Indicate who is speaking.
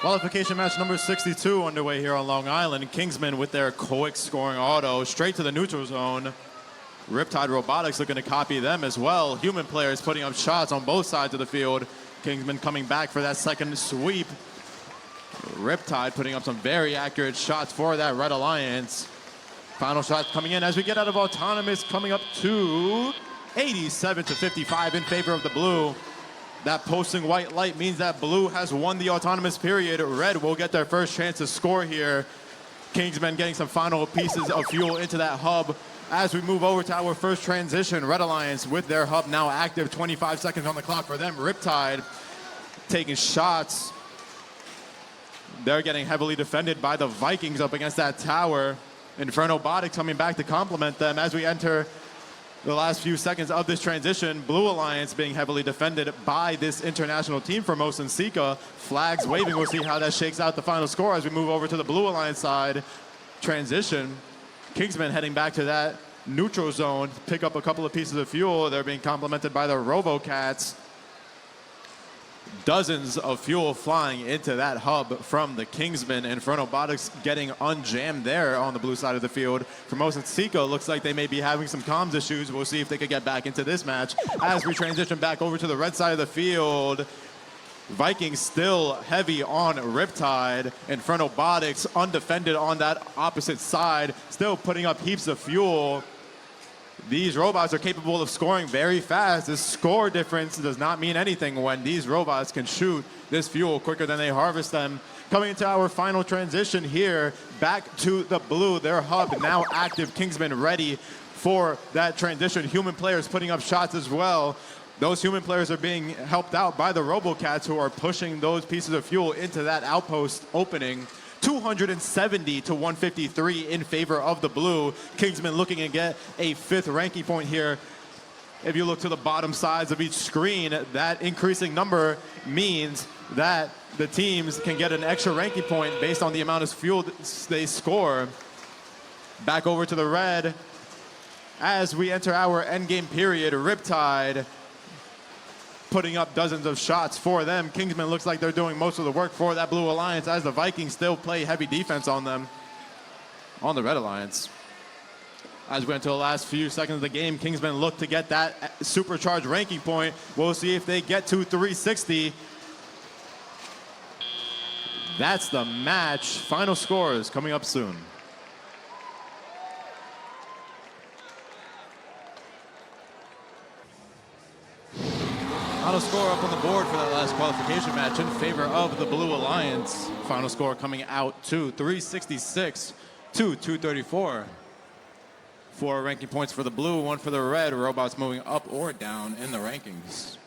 Speaker 1: Qualification match number 62 underway here on Long Island. Kingsman with their quick scoring auto straight to the neutral zone. Riptide Robotics looking to copy them as well. Human players putting up shots on both sides of the field. Kingsman coming back for that second sweep. Riptide putting up some very accurate shots for that Red Alliance. Final shot coming in as we get out of Autonomous, coming up to 87-55 in favor of the blue. That posting white light means that blue has won the Autonomous period. Red will get their first chance to score here. Kingsmen getting some final pieces of fuel into that hub. As we move over to our first transition, Red Alliance with their hub now active, 25 seconds on the clock for them. Riptide taking shots. They're getting heavily defended by the Vikings up against that tower. Inferno Botics coming back to complement them as we enter the last few seconds of this transition. Blue Alliance being heavily defended by this international team for Mosin Sika. Flags waving. We'll see how that shakes out the final score as we move over to the Blue Alliance side. Transition. Kingsmen heading back to that neutral zone to pick up a couple of pieces of fuel. They're being complemented by the RoboCats. Dozens of fuel flying into that hub from the Kingsmen. Inferno Botics getting unjammed there on the blue side of the field. For Mosin Sika, looks like they may be having some comms issues. We'll see if they could get back into this match. As we transition back over to the red side of the field, Vikings still heavy on Riptide. Inferno Botics undefended on that opposite side, still putting up heaps of fuel. These robots are capable of scoring very fast. This score difference does not mean anything when these robots can shoot this fuel quicker than they harvest them. Coming into our final transition here, back to the blue, their hub now active. Kingsman ready for that transition. Human players putting up shots as well. Those human players are being helped out by the RoboCats who are pushing those pieces of fuel into that outpost opening. 270 to 153 in favor of the blue. Kingsman looking to get a 5th ranking point here. If you look to the bottom sides of each screen, that increasing number means that the teams can get an extra ranking point based on the amount of fuel they score. Back over to the red. As we enter our endgame period, Riptide putting up dozens of shots for them. Kingsman looks like they're doing most of the work for that Blue Alliance as the Vikings still play heavy defense on them, on the Red Alliance. As we enter the last few seconds of the game, Kingsman look to get that supercharged ranking point. We'll see if they get to 360. That's the match. Final scores coming up soon. Final score up on the board for that last qualification match in favor of the Blue Alliance. Final score coming out to 366 to 234. 4 ranking points for the blue, 1 for the red. Robots moving up or down in the rankings.